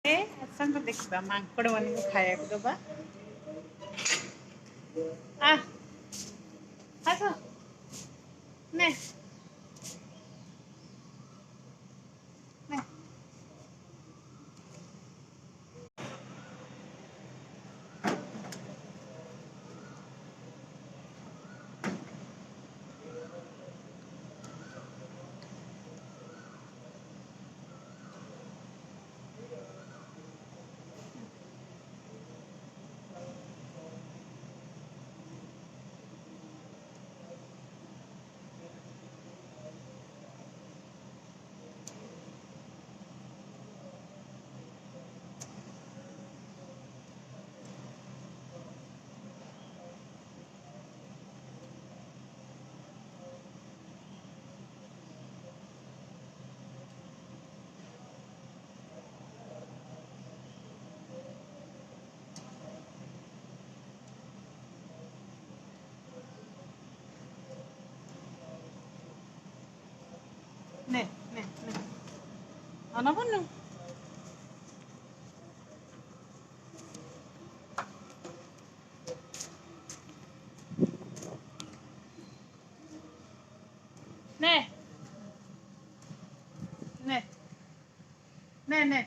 ଆସନ୍ତୁ ଦେଖିବା ମାଙ୍କଡ ମାନଙ୍କୁ ଖାଇବାକୁ ଦବା। ଆ ଆସ ନେ ନେ ନେ ନେ ନେ ଅନବନୁ ନେ ନେ ନେ ନେ